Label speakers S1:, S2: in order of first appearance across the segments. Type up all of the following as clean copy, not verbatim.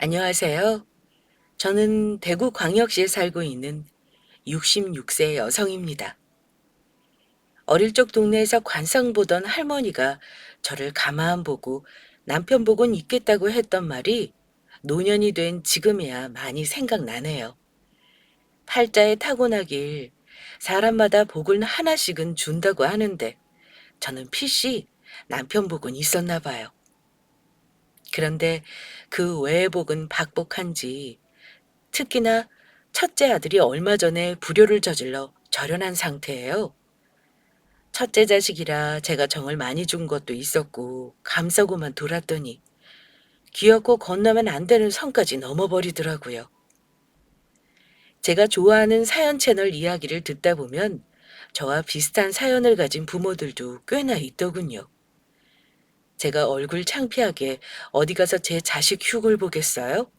S1: 안녕하세요. 저는 대구 광역시에 살고 있는 66세 여성입니다. 어릴 적 동네에서 관상 보던 할머니가 저를 가만 보고 남편 복은 있겠다고 했던 말이 노년이 된 지금이야 많이 생각나네요. 팔자에 타고나길 사람마다 복을 하나씩은 준다고 하는데 저는 필시 남편 복은 있었나 봐요. 그런데 그 외의 복은 박복한지 특히나 첫째 아들이 얼마 전에 불효를 저질러 절연한 상태예요. 첫째 자식이라 제가 정을 많이 준 것도 있었고 감싸고만 돌았더니 귀엽고 건너면 안 되는 선까지 넘어버리더라고요. 제가 좋아하는 사연 채널 이야기를 듣다 보면 저와 비슷한 사연을 가진 부모들도 꽤나 있더군요. 제가 얼굴 창피하게 어디 가서 제 자식 흉을 보겠어요?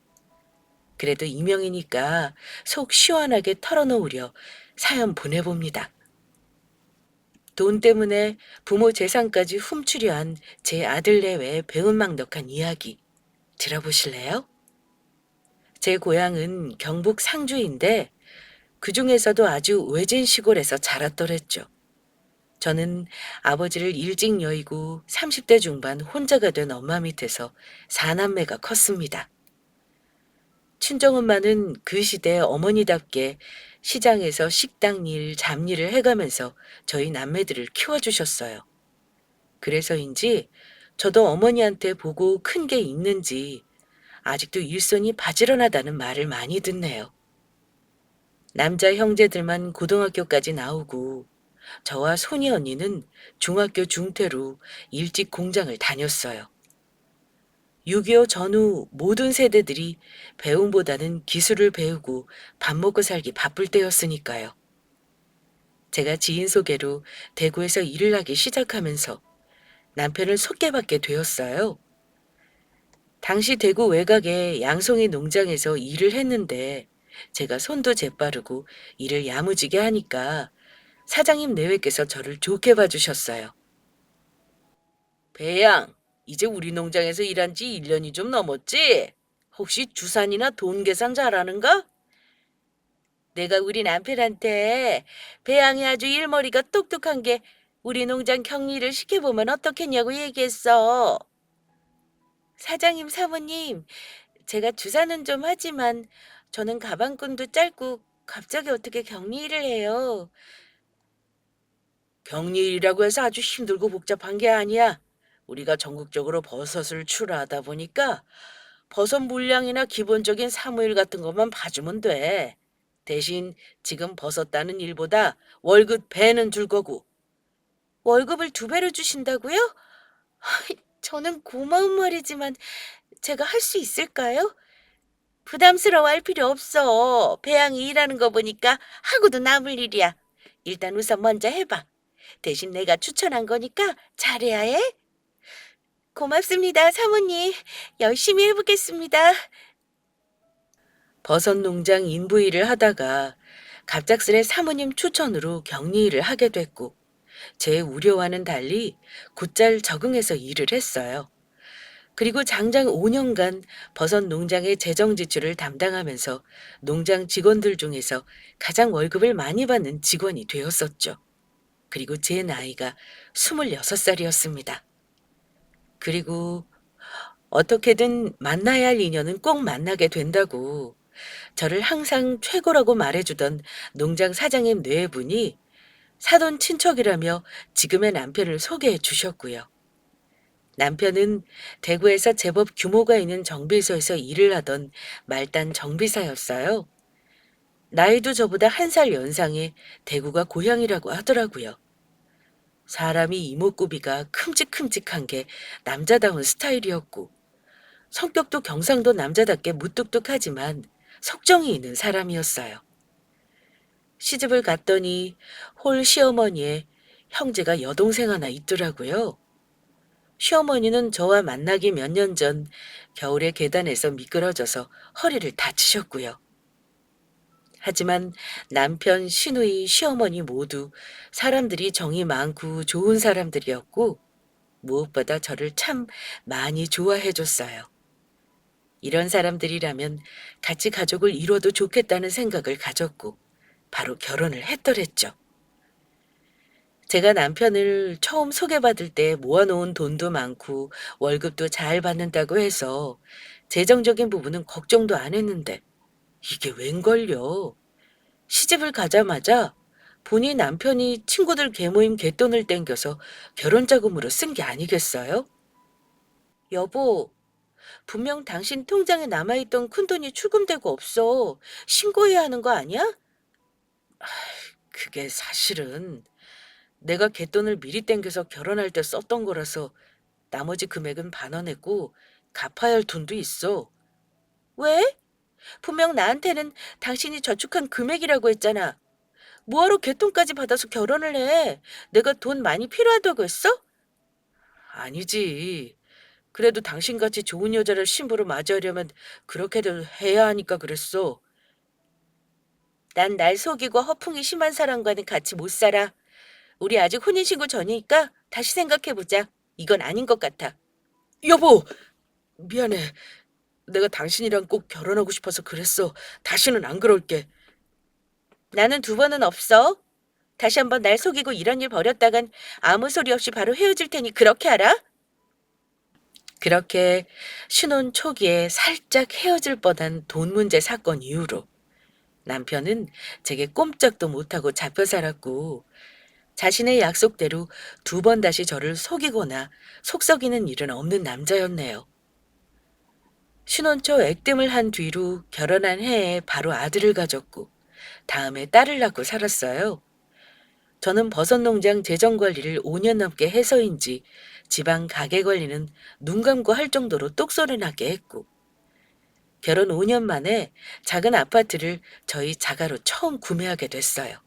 S1: 그래도 이명이니까 속 시원하게 털어놓으려 사연 보내봅니다. 돈 때문에 부모 재산까지 훔치려 한 제 아들 내외의 배은망덕한 이야기 들어보실래요? 제 고향은 경북 상주인데 그중에서도 아주 외진 시골에서 자랐더랬죠. 저는 아버지를 일찍 여의고 30대 중반 혼자가 된 엄마 밑에서 사남매가 컸습니다. 친정엄마는 그 시대 어머니답게 시장에서 식당 일, 잡일을 해가면서 저희 남매들을 키워주셨어요. 그래서인지 저도 어머니한테 보고 큰 게 있는지 아직도 일손이 바지런하다는 말을 많이 듣네요. 남자 형제들만 고등학교까지 나오고 저와 손이 언니는 중학교 중퇴로 일찍 공장을 다녔어요. 6.25 전후 모든 세대들이 배움보다는 기술을 배우고 밥 먹고 살기 바쁠 때였으니까요. 제가 지인 소개로 대구에서 일을 하기 시작하면서 남편을 속개받게 되었어요. 당시 대구 외곽의 양송이 농장에서 일을 했는데 제가 손도 재빠르고 일을 야무지게 하니까 사장님 내외께서 저를 좋게 봐주셨어요. 배양, 이제 우리 농장에서 일한 지 1년이 좀 넘었지? 혹시 주산이나 돈 계산 잘하는가? 내가 우리 남편한테 배양이 아주 일머리가 똑똑한 게 우리 농장 격리를 시켜보면 어떻겠냐고 얘기했어. 사장님, 사모님, 제가 주사는 좀 하지만 저는 가방끈도 짧고 갑자기 어떻게 격리일을 해요. 격리일이라고 해서 아주 힘들고 복잡한 게 아니야. 우리가 전국적으로 버섯을 출하하다 보니까 버섯 물량이나 기본적인 사무일 같은 것만 봐주면 돼. 대신 지금 버섯 따는 일보다 월급 배는 줄 거고. 월급을 2배로 주신다고요? 저는 고마운 말이지만 제가 할 수 있을까요? 부담스러워할 필요 없어. 배양이 일하는 거 보니까 하고도 남을 일이야. 일단 우선 먼저 해봐. 대신 내가 추천한 거니까 잘해야 해. 고맙습니다, 사모님. 열심히 해보겠습니다. 버섯 농장 인부 일을 하다가 갑작스레 사모님 추천으로 격리 일을 하게 됐고 제 우려와는 달리 곧잘 적응해서 일을 했어요. 그리고 장장 5년간 버섯 농장의 재정 지출을 담당하면서 농장 직원들 중에서 가장 월급을 많이 받는 직원이 되었었죠. 그리고 제 나이가 26살이었습니다. 그리고 어떻게든 만나야 할 인연은 꼭 만나게 된다고 저를 항상 최고라고 말해주던 농장 사장님 네 분이 사돈 친척이라며 지금의 남편을 소개해 주셨고요. 남편은 대구에서 제법 규모가 있는 정비소에서 일을 하던 말단 정비사였어요. 나이도 저보다 1살 연상에 대구가 고향이라고 하더라고요. 사람이 이목구비가 큼직큼직한 게 남자다운 스타일이었고 성격도 경상도 남자답게 무뚝뚝하지만 속정이 있는 사람이었어요. 시집을 갔더니 홀 시어머니의 형제가 여동생 하나 있더라고요. 시어머니는 저와 만나기 몇 년 전 겨울에 계단에서 미끄러져서 허리를 다치셨고요. 하지만 남편, 시누이, 시어머니 모두 사람들이 정이 많고 좋은 사람들이었고 무엇보다 저를 참 많이 좋아해 줬어요. 이런 사람들이라면 같이 가족을 이뤄도 좋겠다는 생각을 가졌고 바로 결혼을 했더랬죠. 제가 남편을 처음 소개받을 때 모아놓은 돈도 많고 월급도 잘 받는다고 해서 재정적인 부분은 걱정도 안 했는데 이게 웬걸요? 시집을 가자마자 본인 남편이 친구들 개모임 갯돈을 땡겨서 결혼 자금으로 쓴 게 아니겠어요? 여보, 분명 당신 통장에 남아있던 큰돈이 출금되고 없어. 신고해야 하는 거 아니야? 그게 사실은 내가 갯돈을 미리 땡겨서 결혼할 때 썼던 거라서 나머지 금액은 반환했고 갚아야 할 돈도 있어. 왜? 분명 나한테는 당신이 저축한 금액이라고 했잖아. 뭐하러 갯돈까지 받아서 결혼을 해? 내가 돈 많이 필요하다고 했어? 아니지. 그래도 당신같이 좋은 여자를 신부로 맞이하려면 그렇게도 해야 하니까 그랬어. 난 날 속이고 허풍이 심한 사람과는 같이 못 살아. 우리 아직 혼인신고 전이니까 다시 생각해보자. 이건 아닌 것 같아. 여보, 미안해. 내가 당신이랑 꼭 결혼하고 싶어서 그랬어. 다시는 안 그럴게. 나는 두 번은 없어. 다시 한번 날 속이고 이런 일 벌였다간 아무 소리 없이 바로 헤어질 테니 그렇게 알아? 그렇게 신혼 초기에 살짝 헤어질 뻔한 돈 문제 사건 이후로 남편은 제게 꼼짝도 못하고 잡혀 살았고 자신의 약속대로 두 번 다시 저를 속이거나 속썩이는 일은 없는 남자였네요. 신혼 초 액땜을 한 뒤로 결혼한 해에 바로 아들을 가졌고 다음에 딸을 낳고 살았어요. 저는 버섯농장 재정관리를 5년 넘게 해서인지 지방 가게 관리는 눈 감고 할 정도로 똑소리 나게 했고 결혼 5년 만에 작은 아파트를 저희 자가로 처음 구매하게 됐어요.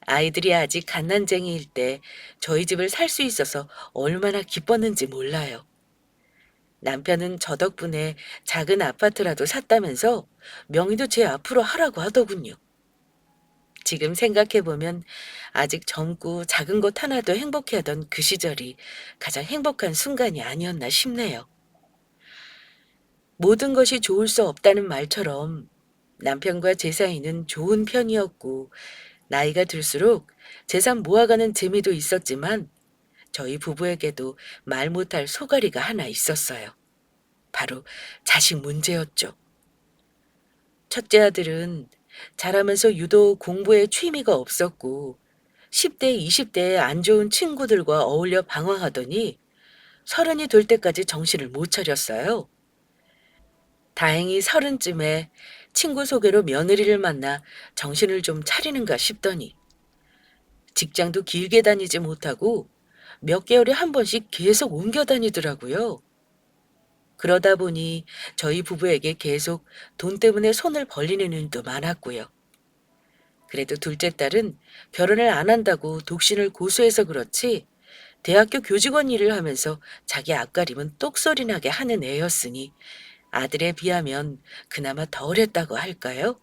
S1: 아이들이 아직 갓난쟁이일 때 저희 집을 살 수 있어서 얼마나 기뻤는지 몰라요. 남편은 저 덕분에 작은 아파트라도 샀다면서 명의도 제 앞으로 하라고 하더군요. 지금 생각해보면 아직 젊고 작은 것 하나도 행복해하던 그 시절이 가장 행복한 순간이 아니었나 싶네요. 모든 것이 좋을 수 없다는 말처럼 남편과 제 사이는 좋은 편이었고 나이가 들수록 재산 모아가는 재미도 있었지만 저희 부부에게도 말 못할 소갈이가 하나 있었어요. 바로 자식 문제였죠. 첫째 아들은 자라면서 유독 공부에 취미가 없었고 10대, 20대에 안 좋은 친구들과 어울려 방황하더니 서른이 될 때까지 정신을 못 차렸어요. 다행히 서른쯤에 친구 소개로 며느리를 만나 정신을 좀 차리는가 싶더니 직장도 길게 다니지 못하고 몇 개월에 한 번씩 계속 옮겨 다니더라고요. 그러다 보니 저희 부부에게 계속 돈 때문에 손을 벌리는 일도 많았고요. 그래도 둘째 딸은 결혼을 안 한다고 독신을 고수해서 그렇지 대학교 교직원 일을 하면서 자기 앞가림은 똑소리 나게 하는 애였으니 아들에 비하면 그나마 덜했다고 할까요?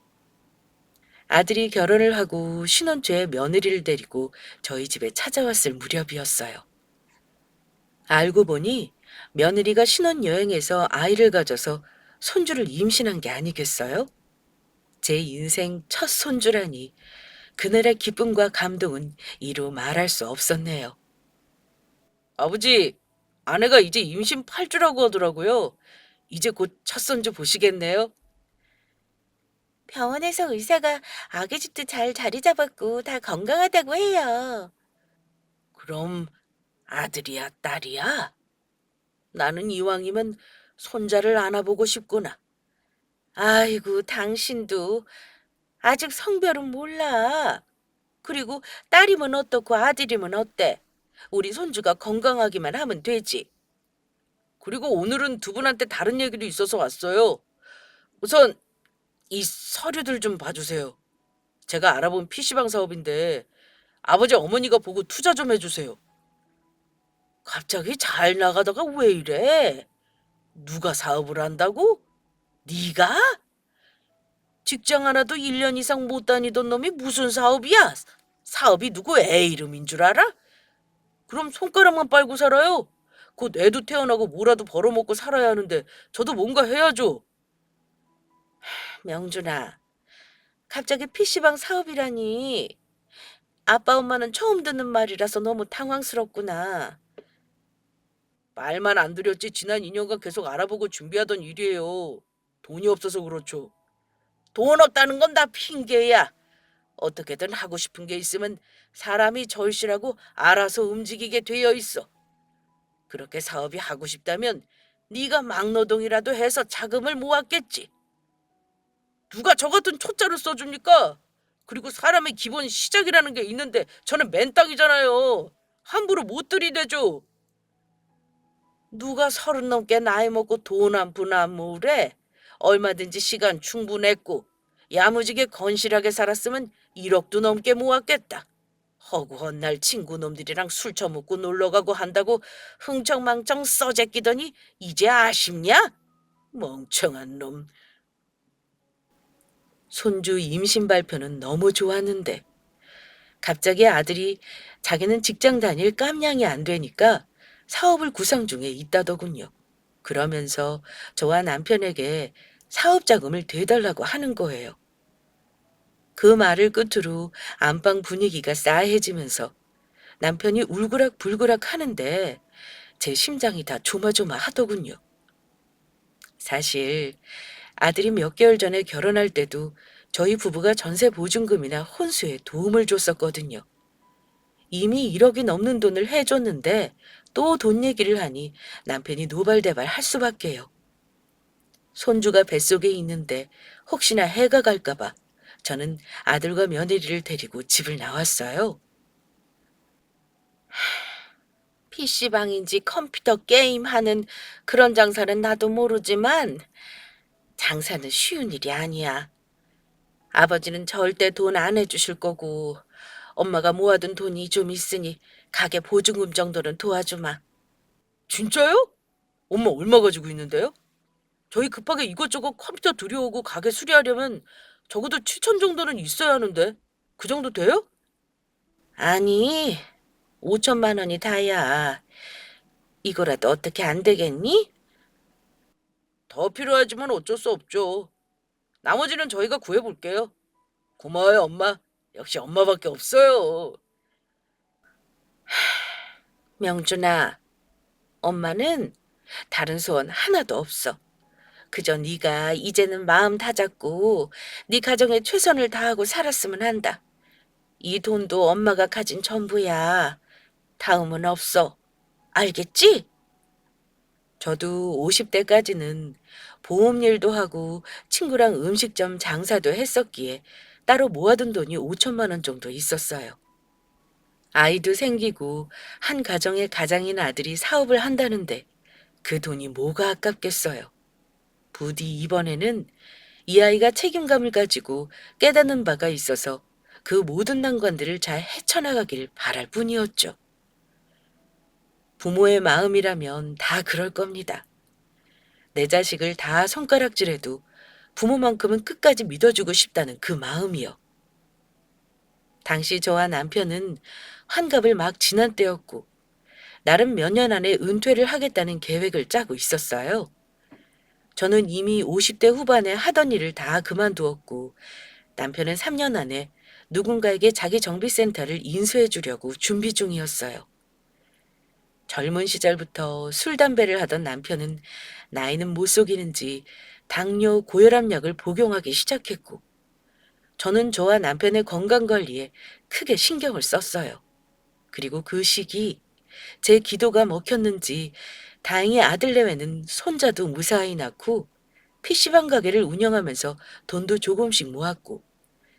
S1: 아들이 결혼을 하고 신혼 초에 며느리를 데리고 저희 집에 찾아왔을 무렵이었어요. 알고 보니 며느리가 신혼여행에서 아이를 가져서 손주를 임신한 게 아니겠어요? 제 인생 첫 손주라니 그날의 기쁨과 감동은 이루 말할 수 없었네요. 아버지, 아내가 이제 임신 8주라고 하더라고요. 이제 곧 첫 손주 보시겠네요. 병원에서 의사가 아기 집도 잘 자리 잡았고 다 건강하다고 해요. 그럼 아들이야, 딸이야? 나는 이왕이면 손자를 안아보고 싶구나. 아이고, 당신도 아직 성별은 몰라. 그리고 딸이면 어떻고 아들이면 어때? 우리 손주가 건강하기만 하면 되지. 그리고 오늘은 두 분한테 다른 얘기도 있어서 왔어요. 우선 이 서류들 좀 봐주세요. 제가 알아본 PC방 사업인데 아버지 어머니가 보고 투자 좀 해주세요. 갑자기 잘 나가다가 왜 이래? 누가 사업을 한다고? 네가? 직장 하나도 1년 이상 못 다니던 놈이 무슨 사업이야? 사업이 누구 애 이름인 줄 알아? 그럼 손가락만 빨고 살아요. 곧 애도 태어나고 뭐라도 벌어먹고 살아야 하는데 저도 뭔가 해야죠. 명준아, 갑자기 PC방 사업이라니. 아빠 엄마는 처음 듣는 말이라서 너무 당황스럽구나. 말만 안 들였지 지난 2년간 계속 알아보고 준비하던 일이에요. 돈이 없어서 그렇죠. 돈 없다는 건 다 핑계야. 어떻게든 하고 싶은 게 있으면 사람이 절실하고 알아서 움직이게 되어 있어. 그렇게 사업이 하고 싶다면 네가 막노동이라도 해서 자금을 모았겠지. 누가 저 같은 초짜를 써줍니까? 그리고 사람의 기본 시작이라는 게 있는데 저는 맨땅이잖아요. 함부로 못 들이대죠. 누가 30 넘게 나이 먹고 돈 한 푼 안 모으래? 얼마든지 시간 충분했고 야무지게 건실하게 살았으면 1억도 넘게 모았겠다. 허구한 날 친구 놈들이랑 술 처먹고 놀러가고 한다고 흥청망청 써재끼더니 이제 아쉽냐? 멍청한 놈. 손주 임신 발표는 너무 좋았는데 갑자기 아들이 자기는 직장 다닐 깜냥이 안 되니까 사업을 구상 중에 있다더군요. 그러면서 저와 남편에게 사업 자금을 대달라고 하는 거예요. 그 말을 끝으로 안방 분위기가 싸해지면서 남편이 울그락불그락 하는데 제 심장이 다 조마조마하더군요. 사실 아들이 몇 개월 전에 결혼할 때도 저희 부부가 전세 보증금이나 혼수에 도움을 줬었거든요. 이미 1억이 넘는 돈을 해줬는데 또 돈 얘기를 하니 남편이 노발대발 할 수밖에요. 손주가 뱃속에 있는데 혹시나 해가 갈까봐 저는 아들과 며느리를 데리고 집을 나왔어요. PC방인지 컴퓨터 게임 하는 그런 장사는 나도 모르지만 장사는 쉬운 일이 아니야. 아버지는 절대 돈 안 해주실 거고 엄마가 모아둔 돈이 좀 있으니 가게 보증금 정도는 도와주마. 진짜요? 엄마 얼마 가지고 있는데요? 저희 급하게 이것저것 컴퓨터 들여오고 가게 수리하려면 적어도 7천 정도는 있어야 하는데 그 정도 돼요? 아니, 5천만 원이 다야. 이거라도 어떻게 안 되겠니? 더 필요하지만 어쩔 수 없죠. 나머지는 저희가 구해볼게요. 고마워요, 엄마. 역시 엄마밖에 없어요. 명준아, 엄마는 다른 소원 하나도 없어. 그저 네가 이제는 마음 다잡고 네 가정에 최선을 다하고 살았으면 한다. 이 돈도 엄마가 가진 전부야. 다음은 없어. 알겠지? 저도 50대까지는 보험 일도 하고 친구랑 음식점 장사도 했었기에 따로 모아둔 돈이 5천만 원 정도 있었어요. 아이도 생기고 한 가정의 가장인 아들이 사업을 한다는데 그 돈이 뭐가 아깝겠어요. 부디 이번에는 이 아이가 책임감을 가지고 깨닫는 바가 있어서 그 모든 난관들을 잘 헤쳐나가길 바랄 뿐이었죠. 부모의 마음이라면 다 그럴 겁니다. 내 자식을 다 손가락질해도 부모만큼은 끝까지 믿어주고 싶다는 그 마음이요. 당시 저와 남편은 환갑을 막 지난 때였고 나름 몇 년 안에 은퇴를 하겠다는 계획을 짜고 있었어요. 저는 이미 50대 후반에 하던 일을 다 그만두었고 남편은 3년 안에 누군가에게 자기 정비센터를 인수해 주려고 준비 중이었어요. 젊은 시절부터 술, 담배를 하던 남편은 나이는 못 속이는지 당뇨, 고혈압약을 복용하기 시작했고 저는 저와 남편의 건강관리에 크게 신경을 썼어요. 그리고 그 시기 제 기도가 먹혔는지 다행히 아들 내외는 손자도 무사히 낳고 PC방 가게를 운영하면서 돈도 조금씩 모았고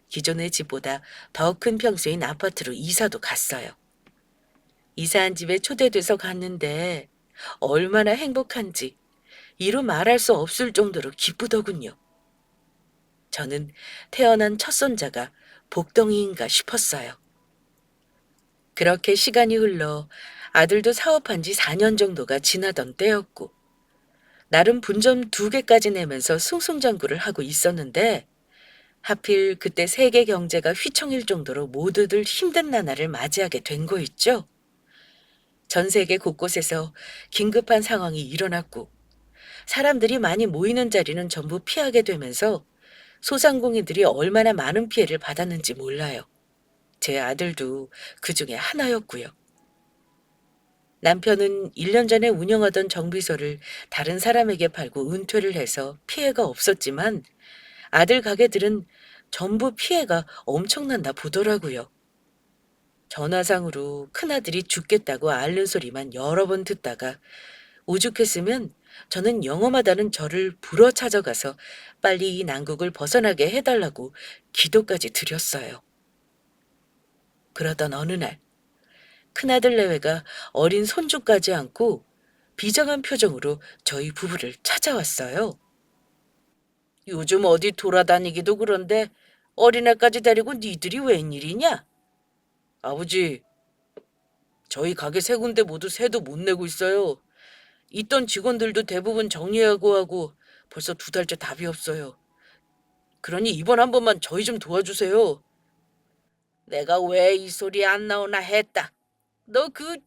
S1: 기존의 집보다 더 큰 평수인 아파트로 이사도 갔어요. 이사한 집에 초대돼서 갔는데 얼마나 행복한지 이루 말할 수 없을 정도로 기쁘더군요. 저는 태어난 첫 손자가 복덩이인가 싶었어요. 그렇게 시간이 흘러 아들도 사업한 지 4년 정도가 지나던 때였고 나름 분점 2개까지 내면서 승승장구를 하고 있었는데 하필 그때 세계 경제가 휘청일 정도로 모두들 힘든 나날을 맞이하게 된 거 있죠. 전 세계 곳곳에서 긴급한 상황이 일어났고 사람들이 많이 모이는 자리는 전부 피하게 되면서 소상공인들이 얼마나 많은 피해를 받았는지 몰라요. 제 아들도 그 중에 하나였고요. 남편은 1년 전에 운영하던 정비소를 다른 사람에게 팔고 은퇴를 해서 피해가 없었지만 아들 가게들은 전부 피해가 엄청난다 보더라고요. 전화상으로 큰아들이 죽겠다고 앓는 소리만 여러 번 듣다가 오죽했으면 저는 영험하다는 저를 불어 찾아가서 빨리 이 난국을 벗어나게 해달라고 기도까지 드렸어요. 그러던 어느 날 큰아들 내외가 어린 손주까지 안고 비장한 표정으로 저희 부부를 찾아왔어요. 요즘 어디 돌아다니기도 그런데 어린애까지 데리고 니들이 웬일이냐? 아버지, 저희 가게 세 군데 모두 세도 못 내고 있어요. 있던 직원들도 대부분 정리하고 하고 벌써 2달째 답이 없어요. 그러니 이번 한 번만 저희 좀 도와주세요. 내가 왜 이 소리 안 나오나 했다. 너 그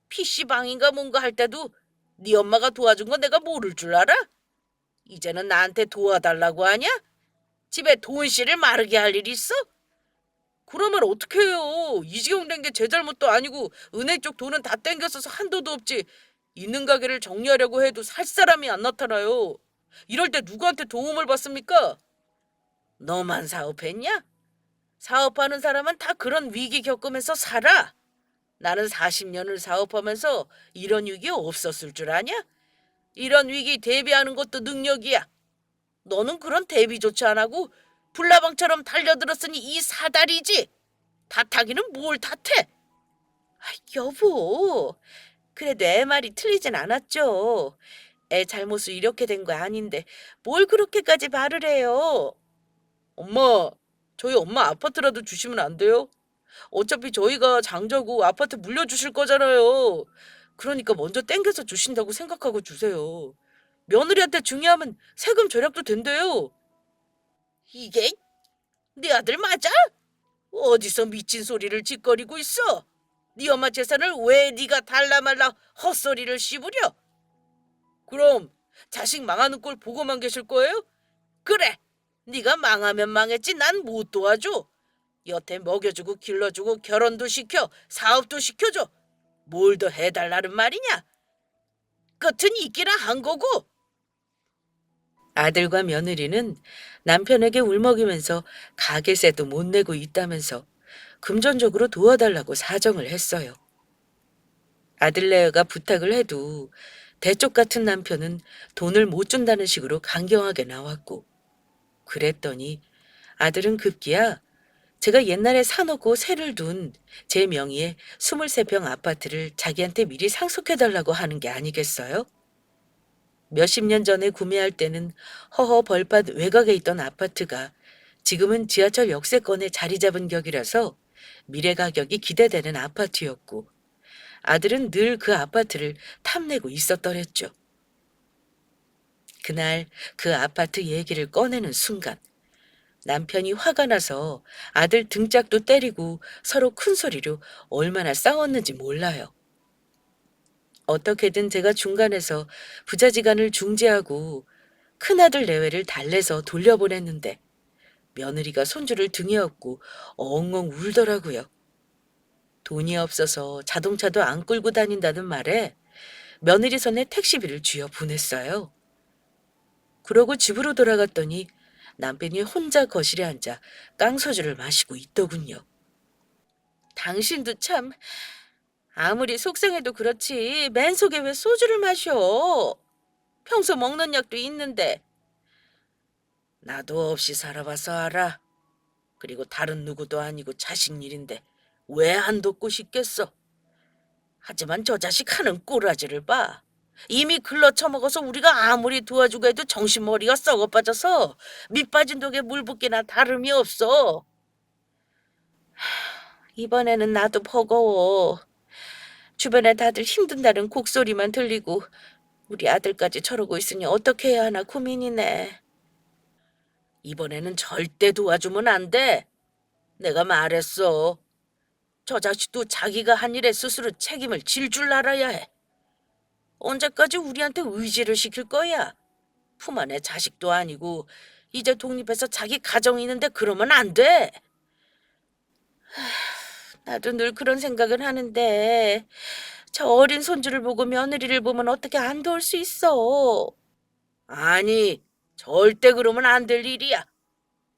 S1: PC방인가 뭔가 할 때도 네 엄마가 도와준 건 내가 모를 줄 알아? 이제는 나한테 도와달라고 하냐? 집에 돈씨를 마르게 할 일 있어? 그러면 어떡해요. 이 지경 된 게 제 잘못도 아니고 은행 쪽 돈은 다 땡겼어서 한도도 없지. 있는 가게를 정리하려고 해도 살 사람이 안 나타나요. 이럴 때 누구한테 도움을 받습니까? 너만 사업했냐? 사업하는 사람은 다 그런 위기 겪으면서 살아. 나는 40년을 사업하면서 이런 위기 없었을 줄 아냐? 이런 위기 대비하는 것도 능력이야. 너는 그런 대비조차 안 하고 불나방처럼 달려들었으니 이 사다리지. 탓하기는 뭘 탓해? 아, 여보, 그래도 애 말이 틀리진 않았죠. 애 잘못을 이렇게 된 거 아닌데 뭘 그렇게까지 말을 해요? 엄마, 저희 엄마 아파트라도 주시면 안 돼요? 어차피 저희가 장자고 아파트 물려주실 거잖아요. 그러니까 먼저 땡겨서 주신다고 생각하고 주세요. 며느리한테 중요하면 세금 절약도 된대요. 이게 네 아들 맞아? 어디서 미친 소리를 짓거리고 있어? 네 엄마 재산을 왜 네가 달라 말라 헛소리를 씹으려? 그럼 자식 망하는 꼴 보고만 계실 거예요? 그래, 네가 망하면 망했지 난 못 도와줘. 여태 먹여주고 길러주고 결혼도 시켜 사업도 시켜줘. 뭘 더 해달라는 말이냐? 끝은 있기나 한 거고. 아들과 며느리는 남편에게 울먹이면서 가게세도 못 내고 있다면서 금전적으로 도와달라고 사정을 했어요. 아들네가 부탁을 해도 대쪽 같은 남편은 돈을 못 준다는 식으로 강경하게 나왔고 그랬더니 아들은 급기야 제가 옛날에 사놓고 세를 둔 제 명의의 23평 아파트를 자기한테 미리 상속해달라고 하는 게 아니겠어요? 몇십 년 전에 구매할 때는 허허 벌밭 외곽에 있던 아파트가 지금은 지하철 역세권에 자리 잡은 격이라서 미래 가격이 기대되는 아파트였고 아들은 늘 그 아파트를 탐내고 있었더랬죠. 그날 그 아파트 얘기를 꺼내는 순간 남편이 화가 나서 아들 등짝도 때리고 서로 큰 소리로 얼마나 싸웠는지 몰라요. 어떻게든 제가 중간에서 부자지간을 중재하고 큰아들 내외를 달래서 돌려보냈는데 며느리가 손주를 등에 업고 엉엉 울더라고요. 돈이 없어서 자동차도 안 끌고 다닌다는 말에 며느리 손에 택시비를 쥐어 보냈어요. 그러고 집으로 돌아갔더니 남편이 혼자 거실에 앉아 깡소주를 마시고 있더군요. 당신도 참 아무리 속상해도 그렇지 맨속에 왜 소주를 마셔? 평소 먹는 약도 있는데. 나도 없이 살아봐서 알아. 그리고 다른 누구도 아니고 자식 일인데 왜 안 돕고 싶겠어? 하지만 저 자식 하는 꼬라지를 봐. 이미 글러쳐먹어서 우리가 아무리 도와주고 해도 정신머리가 썩어 빠져서 밑 빠진 독에 물 붓기나 다름이 없어. 이번에는 나도 버거워. 주변에 다들 힘든다는 곡소리만 들리고 우리 아들까지 저러고 있으니 어떻게 해야 하나 고민이네. 이번에는 절대 도와주면 안 돼. 내가 말했어. 저 자식도 자기가 한 일에 스스로 책임을 질 줄 알아야 해. 언제까지 우리한테 의지를 시킬 거야? 품 안에 자식도 아니고 이제 독립해서 자기 가정이 있는데 그러면 안 돼. 나도 늘 그런 생각을 하는데 저 어린 손주를 보고 며느리를 보면 어떻게 안 도울 수 있어? 아니, 절대 그러면 안 될 일이야.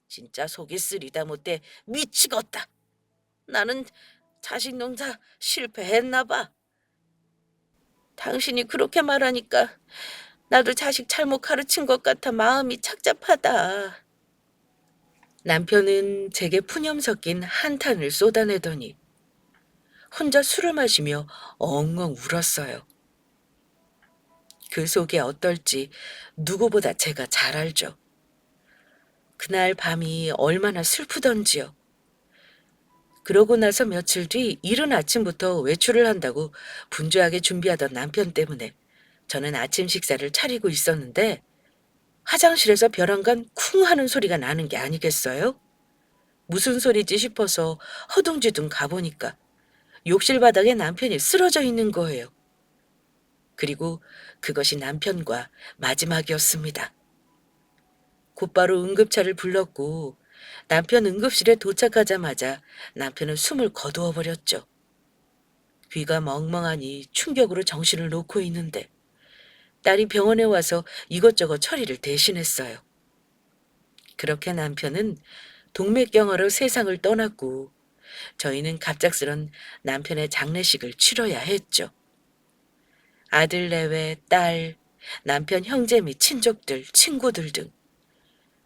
S1: 진짜 속이 쓰리다 못해 미치겠다. 나는 자식 농사 실패했나 봐. 당신이 그렇게 말하니까 나도 자식 잘못 가르친 것 같아 마음이 착잡하다. 남편은 제게 푸념 섞인 한탄을 쏟아내더니 혼자 술을 마시며 엉엉 울었어요. 그 속이 어떨지 누구보다 제가 잘 알죠. 그날 밤이 얼마나 슬프던지요. 그러고 나서 며칠 뒤 이른 아침부터 외출을 한다고 분주하게 준비하던 남편 때문에 저는 아침 식사를 차리고 있었는데 화장실에서 벼랑간 쿵 하는 소리가 나는 게 아니겠어요? 무슨 소리지 싶어서 허둥지둥 가보니까 욕실 바닥에 남편이 쓰러져 있는 거예요. 그리고 그것이 남편과 마지막이었습니다. 곧바로 응급차를 불렀고 남편 응급실에 도착하자마자 남편은 숨을 거두어 버렸죠. 귀가 멍멍하니 충격으로 정신을 놓고 있는데 딸이 병원에 와서 이것저것 처리를 대신했어요. 그렇게 남편은 동맥경화로 세상을 떠났고 저희는 갑작스런 남편의 장례식을 치러야 했죠. 아들 내외, 딸, 남편 형제 및 친족들, 친구들 등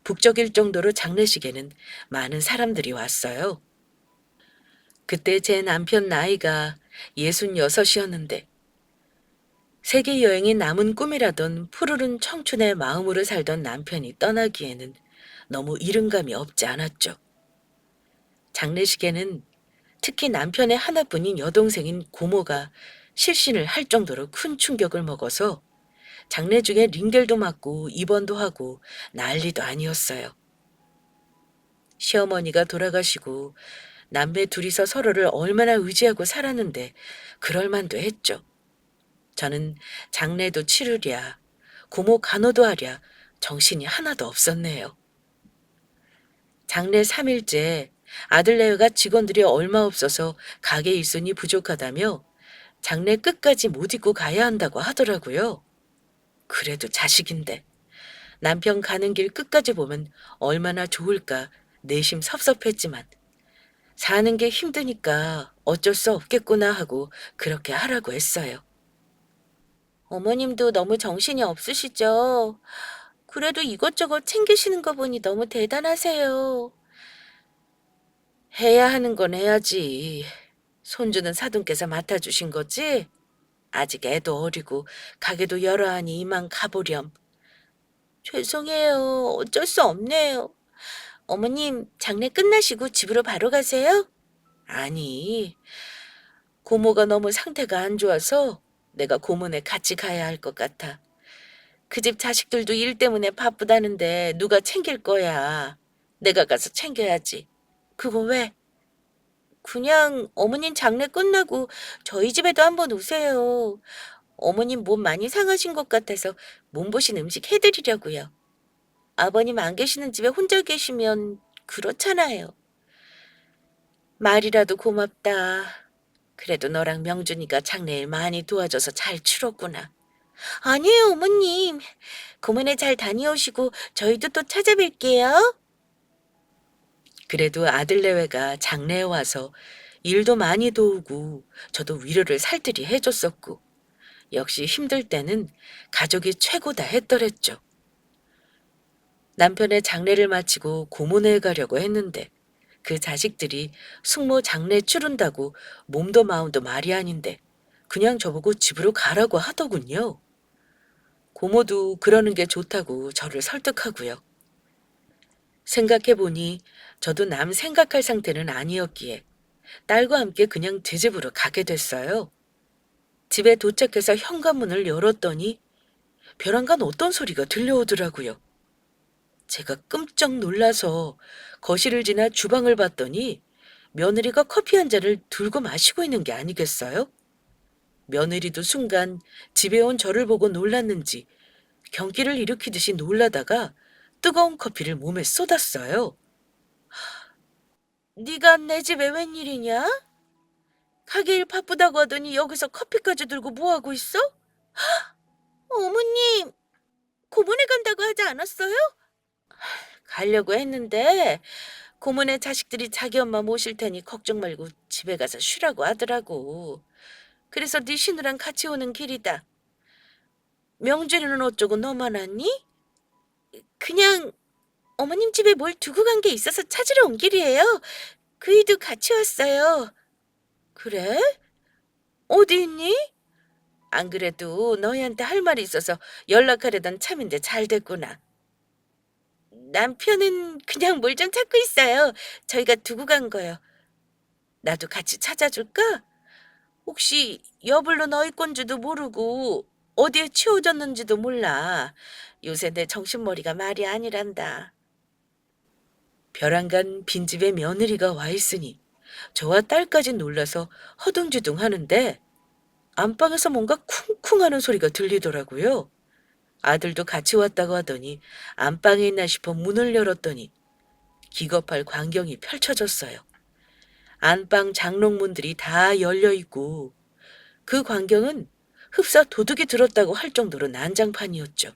S1: 북적일 정도로 장례식에는 많은 사람들이 왔어요. 그때 제 남편 나이가 66이었는데 세계 여행이 남은 꿈이라던 푸르른 청춘의 마음으로 살던 남편이 떠나기에는 너무 이른감이 없지 않았죠. 장례식에는 특히 남편의 하나뿐인 여동생인 고모가 실신을 할 정도로 큰 충격을 먹어서 장례 중에 링겔도 맞고 입원도 하고 난리도 아니었어요. 시어머니가 돌아가시고 남매 둘이서 서로를 얼마나 의지하고 살았는데 그럴 만도 했죠. 저는 장례도 치르랴, 고모 간호도 하랴 정신이 하나도 없었네요. 장례 3일째 아들네가 직원들이 얼마 없어서 가게 일손이 부족하다며 장례 끝까지 못 입고 가야 한다고 하더라고요. 그래도 자식인데 남편 가는 길 끝까지 보면 얼마나 좋을까 내심 섭섭했지만 사는 게 힘드니까 어쩔 수 없겠구나 하고 그렇게 하라고 했어요. 어머님도 너무 정신이 없으시죠? 그래도 이것저것 챙기시는 거 보니 너무 대단하세요. 해야 하는 건 해야지. 손주는 사돈께서 맡아주신 거지? 아직 애도 어리고 가게도 여러 하니 이만 가보렴. 죄송해요. 어쩔 수 없네요. 어머님, 장례 끝나시고 집으로 바로 가세요? 아니, 고모가 너무 상태가 안 좋아서 내가 고모네 같이 가야 할 것 같아. 그 집 자식들도 일 때문에 바쁘다는데 누가 챙길 거야. 내가 가서 챙겨야지. 그거 왜? 그냥 어머님 장례 끝나고 저희 집에도 한번 오세요. 어머님 몸 많이 상하신 것 같아서 몸보신 음식 해드리려고요. 아버님 안 계시는 집에 혼자 계시면 그렇잖아요. 말이라도 고맙다. 그래도 너랑 명준이가 장례일 많이 도와줘서 잘 치렀구나. 아니에요, 어머님. 고문에 잘 다녀오시고 저희도 또 찾아뵐게요. 그래도 아들 내외가 장례에 와서 일도 많이 도우고 저도 위로를 살뜰히 해줬었고 역시 힘들 때는 가족이 최고다 했더랬죠. 남편의 장례를 마치고 고모네에 가려고 했는데 그 자식들이 숙모 장례 치른다고 몸도 마음도 말이 아닌데 그냥 저보고 집으로 가라고 하더군요. 고모도 그러는 게 좋다고 저를 설득하고요. 생각해보니 저도 남 생각할 상태는 아니었기에 딸과 함께 그냥 제 집으로 가게 됐어요. 집에 도착해서 현관문을 열었더니 벼랑간 어떤 소리가 들려오더라고요. 제가 끔쩍 놀라서 거실을 지나 주방을 봤더니 며느리가 커피 한 잔을 들고 마시고 있는 게 아니겠어요? 며느리도 순간 집에 온 저를 보고 놀랐는지 경기를 일으키듯이 놀라다가 뜨거운 커피를 몸에 쏟았어요. 네가 내 집에 웬일이냐? 가게 일 바쁘다고 하더니 여기서 커피까지 들고 뭐하고 있어? 어머님, 고모네 간다고 하지 않았어요? 가려고 했는데 고모네 자식들이 자기 엄마 모실 테니 걱정 말고 집에 가서 쉬라고 하더라고. 그래서 네 신우랑 같이 오는 길이다. 명준이는 어쩌고 너만 왔니? 그냥 어머님 집에 뭘 두고 간 게 있어서 찾으러 온 길이에요. 그이도 같이 왔어요. 그래? 어디 있니? 안 그래도 너희한테 할 말이 있어서 연락하려던 참인데 잘 됐구나. 남편은 그냥 뭘 좀 찾고 있어요. 저희가 두고 간 거요. 나도 같이 찾아줄까? 혹시 여불로 너희 건지도 모르고 어디에 치워졌는지도 몰라. 요새 내 정신머리가 말이 아니란다. 벼랑간 빈집에 며느리가 와 있으니 저와 딸까지 놀라서 허둥지둥 하는데 안방에서 뭔가 쿵쿵 하는 소리가 들리더라고요. 아들도 같이 왔다고 하더니 안방에 있나 싶어 문을 열었더니 기겁할 광경이 펼쳐졌어요. 안방 장롱문들이 다 열려 있고 그 광경은 흡사 도둑이 들었다고 할 정도로 난장판이었죠.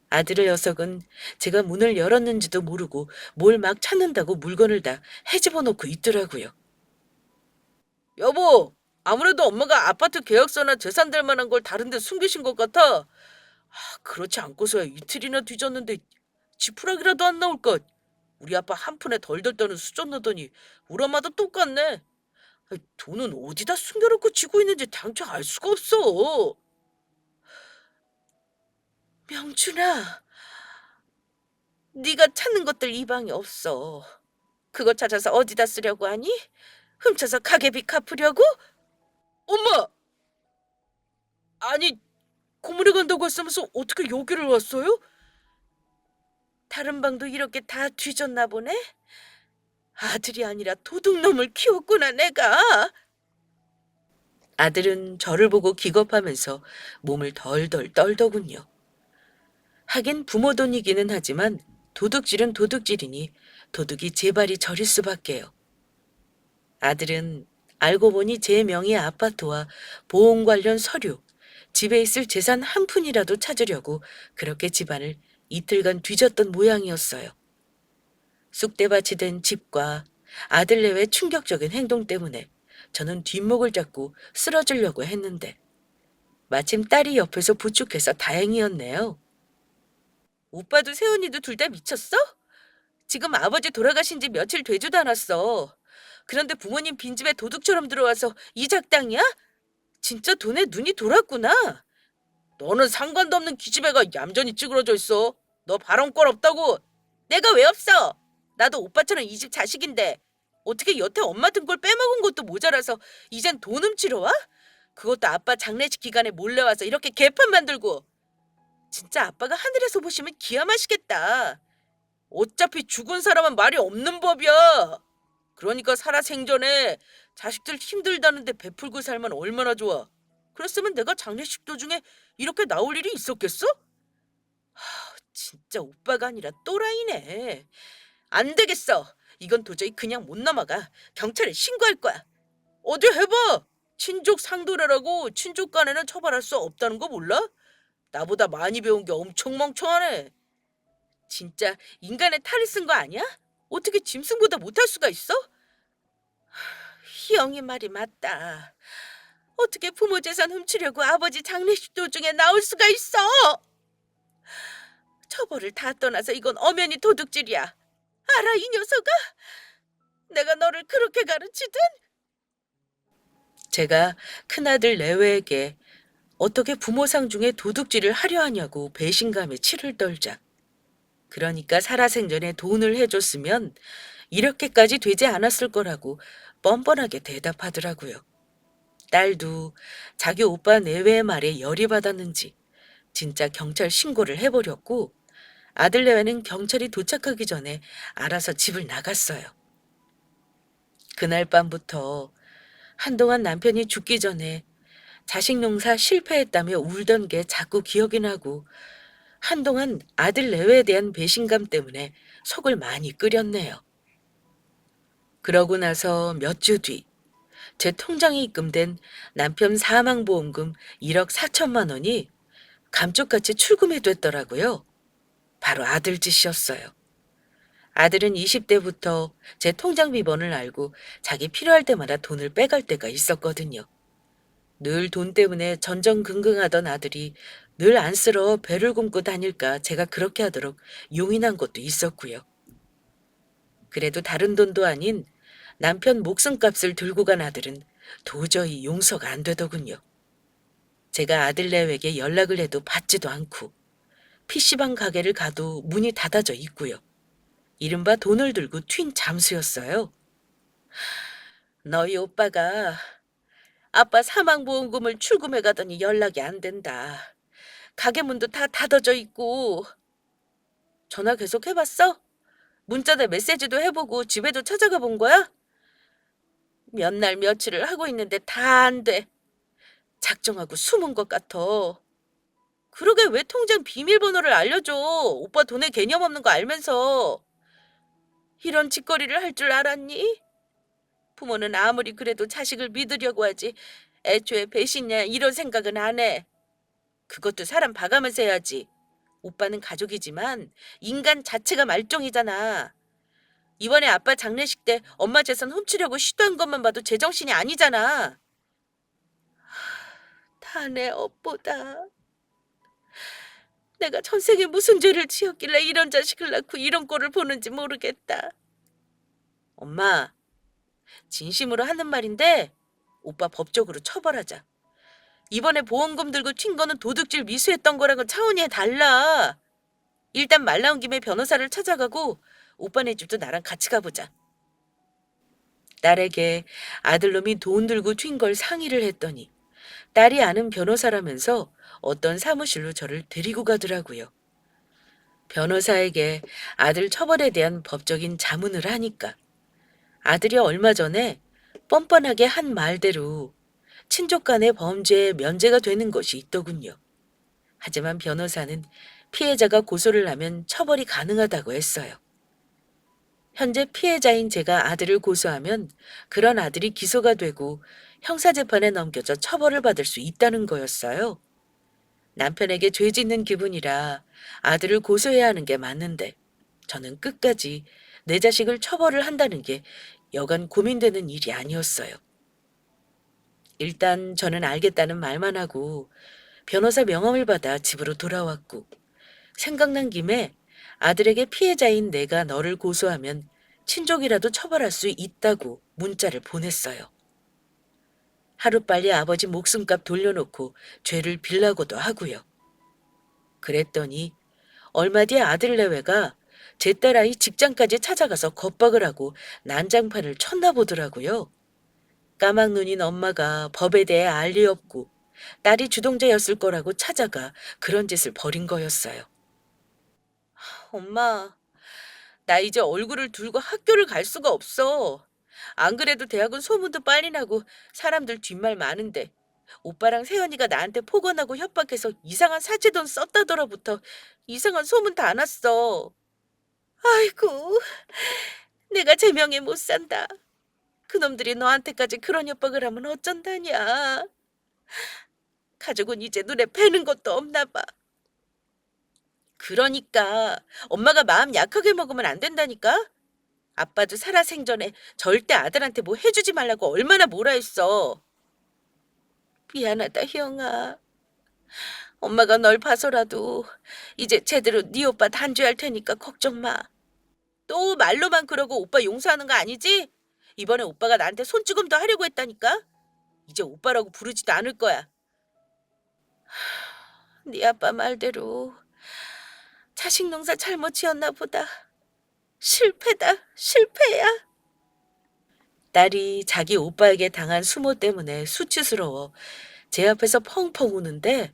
S1: 아들의 녀석은 제가 문을 열었는지도 모르고 뭘 막 찾는다고 물건을 다 헤집어 놓고 있더라고요. 여보, 아무래도 엄마가 아파트 계약서나 재산 될 만한 걸 다른 데 숨기신 것 같아. 그렇지 않고서야 이틀이나 뒤졌는데 지푸라기라도 안 나올까? 우리 아빠 한 푼에 덜덜 떠는 수저 넣더니 우리 엄마도 똑같네. 돈은 어디다 숨겨놓고 쥐고 있는지 당초 알 수가 없어. 명준아, 네가 찾는 것들 이 방에 없어. 그거 찾아서 어디다 쓰려고 하니? 훔쳐서 가게비 갚으려고? 엄마! 아니, 고문에 간다고 했으면서 어떻게 여기를 왔어요? 다른 방도 이렇게 다 뒤졌나 보네? 아들이 아니라 도둑놈을 키웠구나, 내가. 아들은 저를 보고 기겁하면서 몸을 덜덜 떨더군요. 하긴 부모 돈이기는 하지만 도둑질은 도둑질이니 도둑이 제 발이 저릴 수밖에요. 아들은 알고 보니 제 명의의 아파트와 보험 관련 서류, 집에 있을 재산 한 푼이라도 찾으려고 그렇게 집안을 이틀간 뒤졌던 모양이었어요. 쑥대밭이 된 집과 아들 내외 충격적인 행동 때문에 저는 뒷목을 잡고 쓰러지려고 했는데 마침 딸이 옆에서 부축해서 다행이었네요. 오빠도 세훈이도 둘 다 미쳤어? 지금 아버지 돌아가신 지 며칠 되지도 않았어. 그런데 부모님 빈집에 도둑처럼 들어와서 이 작당이야? 진짜 돈에 눈이 돌았구나. 너는 상관도 없는 기집애가 얌전히 찌그러져 있어. 너 발언권 없다고. 내가 왜 없어? 나도 오빠처럼 이 집 자식인데 어떻게 여태 엄마 등골 빼먹은 것도 모자라서 이젠 돈 훔치러 와? 그것도 아빠 장례식 기간에 몰래 와서 이렇게 개판 만들고. 진짜 아빠가 하늘에서 보시면 기함하시겠다. 어차피 죽은 사람은 말이 없는 법이야. 그러니까 살아생전에 자식들 힘들다는데 베풀고 살면 얼마나 좋아. 그랬으면 내가 장례식 도중에 이렇게 나올 일이 있었겠어? 진짜 오빠가 아니라 또라이네. 안 되겠어. 이건 도저히 그냥 못 넘어가. 경찰에 신고할 거야. 어디 해봐. 친족 상도례라고 친족 간에는 처벌할 수 없다는 거 몰라? 나보다 많이 배운 게 엄청 멍청하네. 진짜 인간의 탈을 쓴 거 아니야? 어떻게 짐승보다 못할 수가 있어? 희영이 말이 맞다. 어떻게 부모 재산 훔치려고 아버지 장례식 도중에 나올 수가 있어? 처벌을 다 떠나서 이건 엄연히 도둑질이야. 알아, 이 녀석아? 내가 너를 그렇게 가르치든? 제가 큰아들 내외에게 어떻게 부모 상 중에 도둑질을 하려 하냐고 배신감에 치를 떨자. 그러니까 살아생전에 돈을 해줬으면 이렇게까지 되지 않았을 거라고 뻔뻔하게 대답하더라고요. 딸도 자기 오빠 내외의 말에 열이 받았는지 진짜 경찰 신고를 해버렸고 아들 내외는 경찰이 도착하기 전에 알아서 집을 나갔어요. 그날 밤부터 한동안 남편이 죽기 전에 자식 농사 실패했다며 울던 게 자꾸 기억이 나고 한동안 아들 내외에 대한 배신감 때문에 속을 많이 끓였네요. 그러고 나서 몇 주 뒤, 제 통장에 입금된 남편 사망보험금 1억 4천만 원이 감쪽같이 출금이 됐더라고요. 바로 아들 짓이었어요. 아들은 20대부터 제 통장 비번을 알고 자기 필요할 때마다 돈을 빼갈 때가 있었거든요. 늘 돈 때문에 전전긍긍하던 아들이 늘 안쓰러워 배를 굶고 다닐까 제가 그렇게 하도록 용인한 것도 있었고요. 그래도 다른 돈도 아닌 남편 목숨값을 들고 간 아들은 도저히 용서가 안 되더군요. 제가 아들 내외에게 연락을 해도 받지도 않고 PC방 가게를 가도 문이 닫아져 있고요. 이른바 돈을 들고 튄 잠수였어요. 너희 오빠가 아빠 사망보험금을 출금해 가더니 연락이 안 된다. 가게 문도 다 닫아져 있고. 전화 계속 해봤어? 문자나 메시지도 해보고 집에도 찾아가 본 거야? 몇 날 며칠을 하고 있는데 다 안 돼. 작정하고 숨은 것 같아. 그러게 왜 통장 비밀번호를 알려줘? 오빠 돈에 개념 없는 거 알면서. 이런 짓거리를 할 줄 알았니? 부모는 아무리 그래도 자식을 믿으려고 하지. 애초에 배신이야 이런 생각은 안 해. 그것도 사람 봐가면서 해야지. 오빠는 가족이지만 인간 자체가 말종이잖아. 이번에 아빠 장례식 때 엄마 재산 훔치려고 시도한 것만 봐도 제정신이 아니잖아. 다 내 업보다. 내가 전생에 무슨 죄를 지었길래 이런 자식을 낳고 이런 꼴을 보는지 모르겠다. 엄마, 진심으로 하는 말인데 오빠 법적으로 처벌하자. 이번에 보험금 들고 튄 거는 도둑질 미수했던 거랑은 차원이 달라. 일단 말 나온 김에 변호사를 찾아가고 오빠네 집도 나랑 같이 가보자. 딸에게 아들놈이 돈 들고 튄 걸 상의를 했더니 딸이 아는 변호사라면서 어떤 사무실로 저를 데리고 가더라고요. 변호사에게 아들 처벌에 대한 법적인 자문을 하니까 아들이 얼마 전에 뻔뻔하게 한 말대로 친족 간의 범죄에 면제가 되는 것이 있더군요. 하지만 변호사는 피해자가 고소를 하면 처벌이 가능하다고 했어요. 현재 피해자인 제가 아들을 고소하면 그런 아들이 기소가 되고 형사재판에 넘겨져 처벌을 받을 수 있다는 거였어요. 남편에게 죄 짓는 기분이라 아들을 고소해야 하는 게 맞는데 저는 끝까지 내 자식을 처벌을 한다는 게 여간 고민되는 일이 아니었어요. 일단 저는 알겠다는 말만 하고 변호사 명함을 받아 집으로 돌아왔고 생각난 김에 아들에게 피해자인 내가 너를 고소하면 친족이라도 처벌할 수 있다고 문자를 보냈어요. 하루빨리 아버지 목숨값 돌려놓고 죄를 빌라고도 하고요. 그랬더니 얼마 뒤에 아들 내외가 제 딸아이 직장까지 찾아가서 겁박을 하고 난장판을 쳤나 보더라고요. 까막눈인 엄마가 법에 대해 알 리 없고 딸이 주동자였을 거라고 찾아가 그런 짓을 벌인 거였어요. 엄마, 나 이제 얼굴을 들고 학교를 갈 수가 없어. 안 그래도 대학은 소문도 빨리 나고 사람들 뒷말 많은데 오빠랑 세연이가 나한테 폭언하고 협박해서 이상한 사채돈 썼다더라부터 이상한 소문 다 났어. 아이고, 내가 제명에 못 산다. 그놈들이 너한테까지 그런 협박을 하면 어쩐다냐. 가족은 이제 눈에 뵈는 것도 없나 봐. 그러니까 엄마가 마음 약하게 먹으면 안 된다니까? 아빠도 살아생전에 절대 아들한테 뭐 해주지 말라고 얼마나 뭐라 했어. 미안하다, 형아. 엄마가 널 봐서라도 이제 제대로 네 오빠 단죄할 테니까 걱정 마. 또 말로만 그러고 오빠 용서하는 거 아니지? 이번에 오빠가 나한테 손찌검도 하려고 했다니까? 이제 오빠라고 부르지도 않을 거야. 네 아빠 말대로 자식 농사 잘못 지었나 보다. 실패다, 실패야. 딸이 자기 오빠에게 당한 수모 때문에 수치스러워 제 앞에서 펑펑 우는데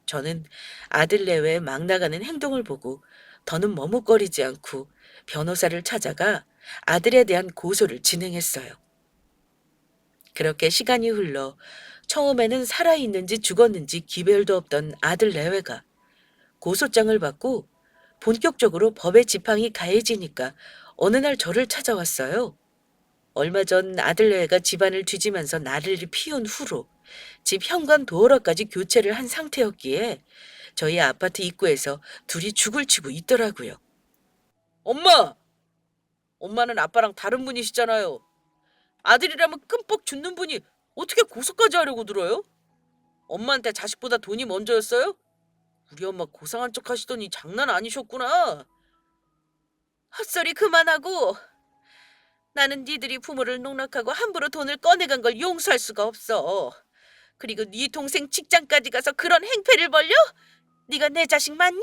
S1: 저는 아들 내외 막 나가는 행동을 보고 더는 머뭇거리지 않고 변호사를 찾아가 아들에 대한 고소를 진행했어요. 그렇게 시간이 흘러 처음에는 살아있는지 죽었는지 기별도 없던 아들 내외가 고소장을 받고 본격적으로 법의 지팡이 가해지니까 어느 날 저를 찾아왔어요. 얼마 전 아들 내외가 집안을 뒤지면서 나를 피운 후로 집 현관 도어락까지 교체를 한 상태였기에 저희 아파트 입구에서 둘이 죽을 치고 있더라고요. 엄마! 엄마는 아빠랑 다른 분이시잖아요. 아들이라면 끔뻑 죽는 분이 어떻게 고소까지 하려고 들어요? 엄마한테 자식보다 돈이 먼저였어요? 우리 엄마 고상한 척 하시더니 장난 아니셨구나. 헛소리 그만하고 나는 니들이 부모를 농락하고 함부로 돈을 꺼내간 걸 용서할 수가 없어. 그리고 네 동생 직장까지 가서 그런 행패를 벌려? 네가 내 자식 맞니?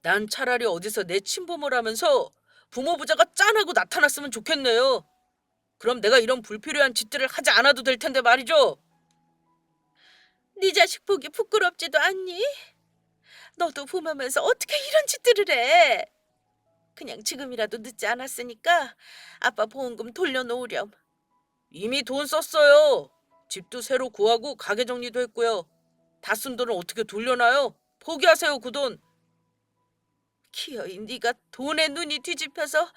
S1: 난 차라리 어디서 내 친부모라면서 부모 부자가 짠하고 나타났으면 좋겠네요. 그럼 내가 이런 불필요한 짓들을 하지 않아도 될 텐데 말이죠. 네 자식 보기 부끄럽지도 않니? 너도 부모면서 어떻게 이런 짓들을 해? 그냥 지금이라도 늦지 않았으니까 아빠 보험금 돌려놓으렴. 이미 돈 썼어요. 집도 새로 구하고 가게 정리도 했고요. 다 쓴 돈을 어떻게 돌려놔요? 포기하세요, 그 돈. 기어이 네가 돈에 눈이 뒤집혀서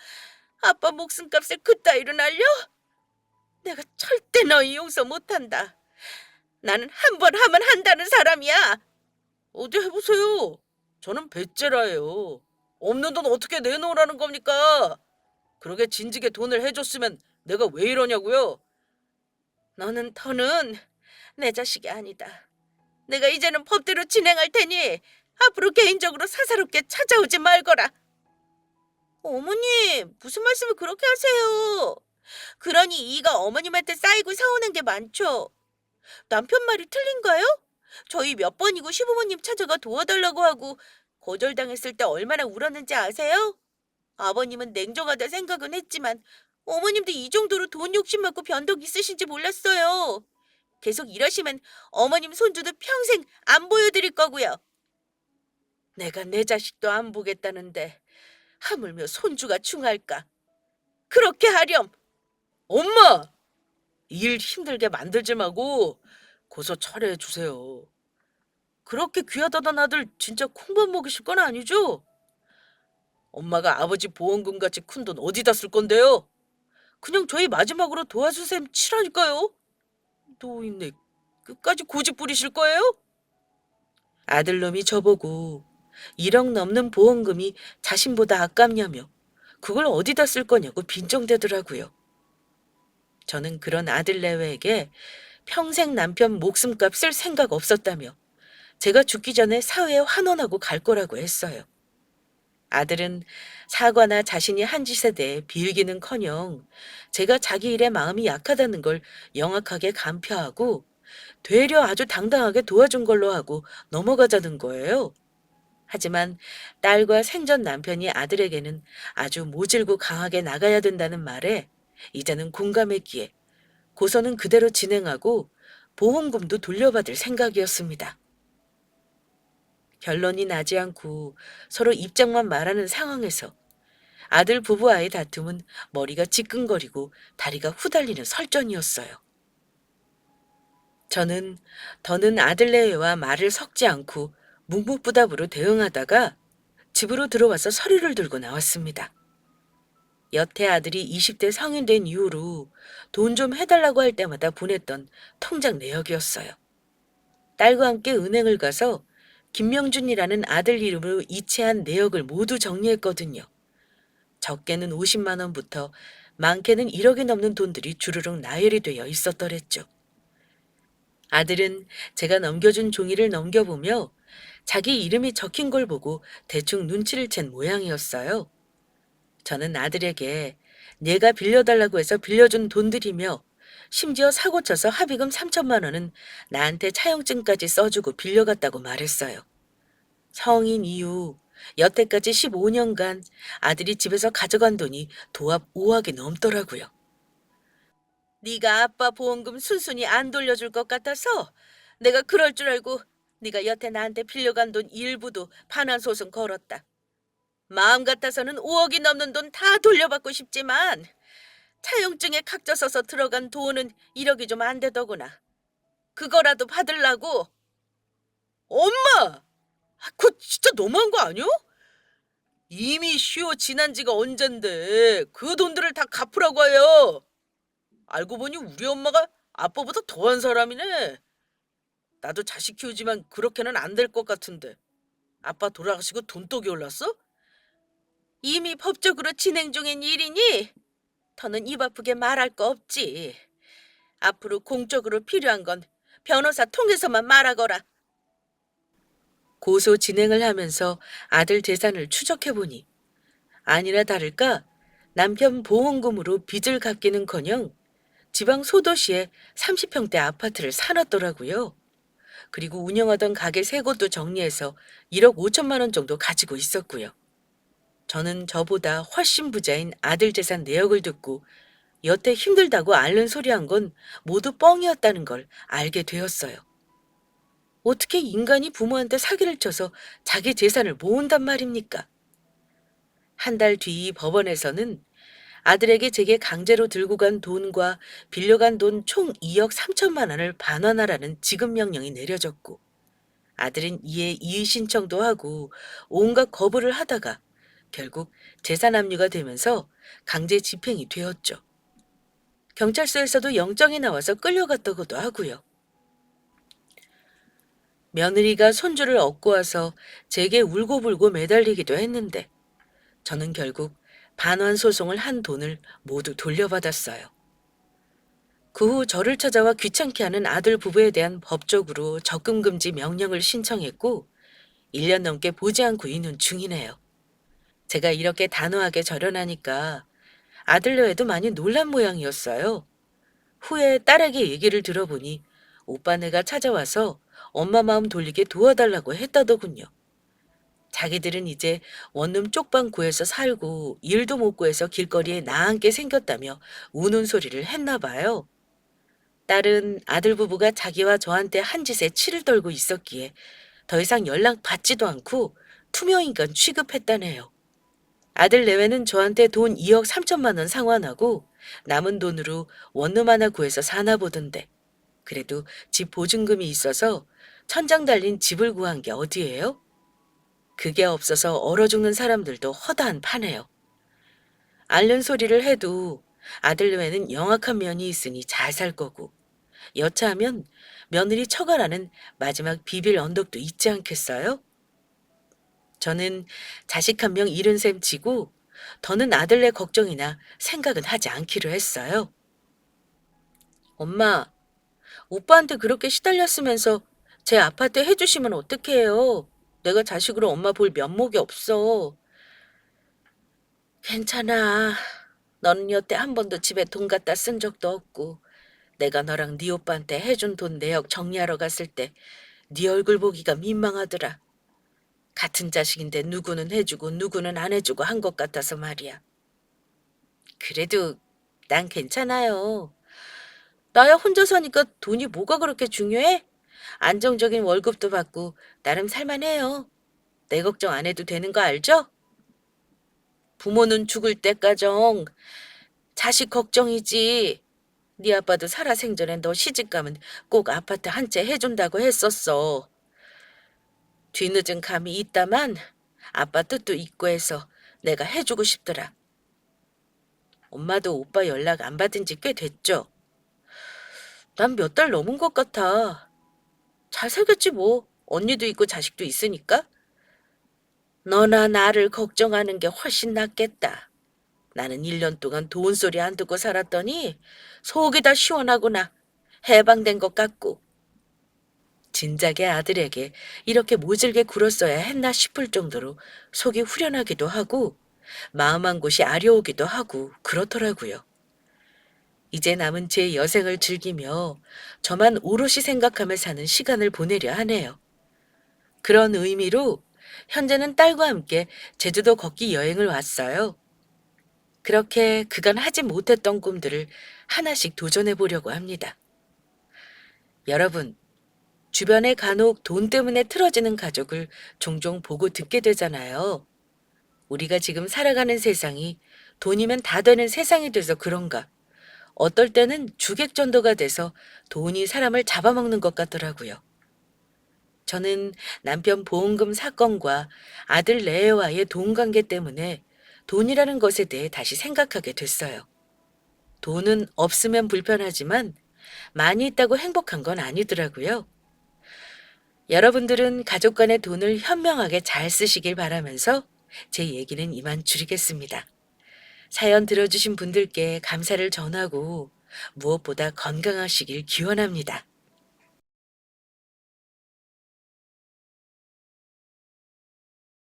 S1: 아빠 목숨값을 그따위로 날려? 내가 절대 너희 용서 못한다. 나는 한 번 하면 한다는 사람이야. 어디 해보세요. 저는 배째라예요. 없는 돈 어떻게 내놓으라는 겁니까? 그러게 진즉에 돈을 해줬으면 내가 왜 이러냐고요? 너는 더는 내 자식이 아니다. 내가 이제는 법대로 진행할 테니 앞으로 개인적으로 사사롭게 찾아오지 말거라. 어머님, 무슨 말씀을 그렇게 하세요? 그러니 이가 어머님한테 쌓이고 서운한 게 많죠. 남편 말이 틀린가요? 저희 몇 번이고 시부모님 찾아가 도와달라고 하고 거절당했을 때 얼마나 울었는지 아세요? 아버님은 냉정하다 생각은 했지만 어머님도 이 정도로 돈 욕심 많고 변덕 있으신지 몰랐어요. 계속 이러시면 어머님 손주도 평생 안 보여드릴 거고요. 내가 내 자식도 안 보겠다는데 하물며 손주가 중할까? 그렇게 하렴. 엄마! 일 힘들게 만들지 말고 고소 철회해 주세요. 그렇게 귀하다던 아들 진짜 콩밥 먹이실 건 아니죠? 엄마가 아버지 보험금 같이 큰 돈 어디다 쓸 건데요? 그냥 저희 마지막으로 도와줄 셈 치라니까요. 노인네 끝까지 고집 부리실 거예요? 아들놈이 저보고 1억 넘는 보험금이 자신보다 아깝냐며 그걸 어디다 쓸 거냐고 빈정대더라고요. 저는 그런 아들 내외에게 평생 남편 목숨값 쓸 생각 없었다며 제가 죽기 전에 사회에 환원하고 갈 거라고 했어요. 아들은 사과나 자신이 한 짓에 대해 빌기는커녕 제가 자기 일에 마음이 약하다는 걸 영악하게 간파하고 되려 아주 당당하게 도와준 걸로 하고 넘어가자는 거예요. 하지만 딸과 생전 남편이 아들에게는 아주 모질고 강하게 나가야 된다는 말에 이제는 공감했기에 고서는 그대로 진행하고 보험금도 돌려받을 생각이었습니다. 결론이 나지 않고 서로 입장만 말하는 상황에서 아들 부부와의 다툼은 머리가 지끈거리고 다리가 후달리는 설전이었어요. 저는 더는 아들네와 말을 섞지 않고 묵묵부답으로 대응하다가 집으로 들어와서 서류를 들고 나왔습니다. 여태 아들이 20대 성인 된 이후로 돈 좀 해달라고 할 때마다 보냈던 통장 내역이었어요. 딸과 함께 은행을 가서 김명준이라는 아들 이름으로 이체한 내역을 모두 정리했거든요. 적게는 50만 원부터 많게는 1억이 넘는 돈들이 주르륵 나열이 되어 있었더랬죠. 아들은 제가 넘겨준 종이를 넘겨보며 자기 이름이 적힌 걸 보고 대충 눈치를 챈 모양이었어요. 저는 아들에게 내가 빌려달라고 해서 빌려준 돈들이며 심지어 사고 쳐서 합의금 3천만 원은 나한테 차용증까지 써주고 빌려갔다고 말했어요. 성인 이후 여태까지 15년간 아들이 집에서 가져간 돈이 도합 5억이 넘더라고요. 네가 아빠 보험금 순순히 안 돌려줄 것 같아서 내가 그럴 줄 알고 네가 여태 나한테 빌려간 돈 일부도 반환소송 걸었다. 마음 같아서는 5억이 넘는 돈 다 돌려받고 싶지만 차용증에 각자 써서 들어간 돈은 1억이 좀 안 되더구나. 그거라도 받으려고. 엄마! 그거 진짜 너무한 거 아니야? 이미 쉬어 지난 지가 언젠데 그 돈들을 다 갚으라고 해요. 알고 보니 우리 엄마가 아빠보다 더한 사람이네. 나도 자식 키우지만 그렇게는 안 될 것 같은데. 아빠 돌아가시고 돈독이 올랐어? 이미 법적으로 진행 중인 일이니 더는 입 아프게 말할 거 없지. 앞으로 공적으로 필요한 건 변호사 통해서만 말하거라. 고소 진행을 하면서 아들 재산을 추적해보니 아니나 다를까 남편 보험금으로 빚을 갚기는커녕 지방 소도시에 30평대 아파트를 사놨더라고요. 그리고 운영하던 가게 세 곳도 정리해서 1억 5천만 원 정도 가지고 있었고요. 저는 저보다 훨씬 부자인 아들 재산 내역을 듣고 여태 힘들다고 앓는 소리 한 건 모두 뻥이었다는 걸 알게 되었어요. 어떻게 인간이 부모한테 사기를 쳐서 자기 재산을 모은단 말입니까? 한 달 뒤 법원에서는 아들에게 제게 강제로 들고 간 돈과 빌려간 돈 총 2억 3천만 원을 반환하라는 지급 명령이 내려졌고 아들은 이에 이의 신청도 하고 온갖 거부를 하다가 결국 재산 압류가 되면서 강제 집행이 되었죠. 경찰서에서도 영장이 나와서 끌려갔다고도 하고요. 며느리가 손주를 얻고 와서 제게 울고불고 매달리기도 했는데 저는 결국 반환 소송을 한 돈을 모두 돌려받았어요. 그 후 저를 찾아와 귀찮게 하는 아들 부부에 대한 법적으로 적금 금지 명령을 신청했고 1년 넘게 보지 않고 있는 중이네요. 제가 이렇게 단호하게 절연하니까 아들네에도 많이 놀란 모양이었어요. 후에 딸에게 얘기를 들어보니 오빠네가 찾아와서 엄마 마음 돌리게 도와달라고 했다더군요. 자기들은 이제 원룸 쪽방 구해서 살고 일도 못 구해서 길거리에 나앉게 생겼다며 우는 소리를 했나 봐요. 딸은 아들 부부가 자기와 저한테 한 짓에 치를 떨고 있었기에 더 이상 연락 받지도 않고 투명인간 취급했다네요. 아들 내외는 저한테 돈 2억 3천만 원 상환하고 남은 돈으로 원룸 하나 구해서 사나 보던데 그래도 집 보증금이 있어서 천장 달린 집을 구한 게 어디예요? 그게 없어서 얼어 죽는 사람들도 허다한 판이에요. 앓는 소리를 해도 아들 외에는 영악한 면이 있으니 잘 살 거고 여차하면 며느리 처가라는 마지막 비빌 언덕도 있지 않겠어요? 저는 자식 한 명 잃은 셈 치고 더는 아들네 걱정이나 생각은 하지 않기로 했어요. 엄마, 오빠한테 그렇게 시달렸으면서 제 아파트 해주시면 어떡해요? 내가 자식으로 엄마 볼 면목이 없어. 괜찮아. 너는 여태 한 번도 집에 돈 갖다 쓴 적도 없고 내가 너랑 네 오빠한테 해준 돈 내역 정리하러 갔을 때 네 얼굴 보기가 민망하더라. 같은 자식인데 누구는 해주고 누구는 안 해주고 한 것 같아서 말이야. 그래도 난 괜찮아요. 나야 혼자 사니까 돈이 뭐가 그렇게 중요해? 안정적인 월급도 받고 나름 살만해요. 내 걱정 안 해도 되는 거 알죠? 부모는 죽을 때까정 자식 걱정이지. 네 아빠도 살아생전에 너 시집가면 꼭 아파트 한 채 해준다고 했었어. 뒤늦은 감이 있다만 아빠 뜻도 있고 해서 내가 해주고 싶더라. 엄마도 오빠 연락 안 받은 지 꽤 됐죠? 난 몇 달 넘은 것 같아. 잘 살겠지 뭐. 언니도 있고 자식도 있으니까. 너나 나를 걱정하는 게 훨씬 낫겠다. 나는 1년 동안 돈 소리 안 듣고 살았더니 속이 다 시원하구나. 해방된 것 같고. 진작에 아들에게 이렇게 모질게 굴었어야 했나 싶을 정도로 속이 후련하기도 하고 마음 한 곳이 아려오기도 하고 그렇더라고요. 이제 남은 제 여생을 즐기며 저만 오롯이 생각하며 사는 시간을 보내려 하네요. 그런 의미로 현재는 딸과 함께 제주도 걷기 여행을 왔어요. 그렇게 그간 하지 못했던 꿈들을 하나씩 도전해 보려고 합니다. 여러분, 주변에 간혹 돈 때문에 틀어지는 가족을 종종 보고 듣게 되잖아요. 우리가 지금 살아가는 세상이 돈이면 다 되는 세상이 돼서 그런가. 어떨 때는 주객전도가 돼서 돈이 사람을 잡아먹는 것 같더라고요. 저는 남편 보험금 사건과 아들 레에와의 돈 관계 때문에 돈이라는 것에 대해 다시 생각하게 됐어요. 돈은 없으면 불편하지만 많이 있다고 행복한 건 아니더라고요. 여러분들은 가족 간의 돈을 현명하게 잘 쓰시길 바라면서 제 얘기는 이만 줄이겠습니다. 사연 들어주신 분들께 감사를 전하고 무엇보다 건강하시길 기원합니다.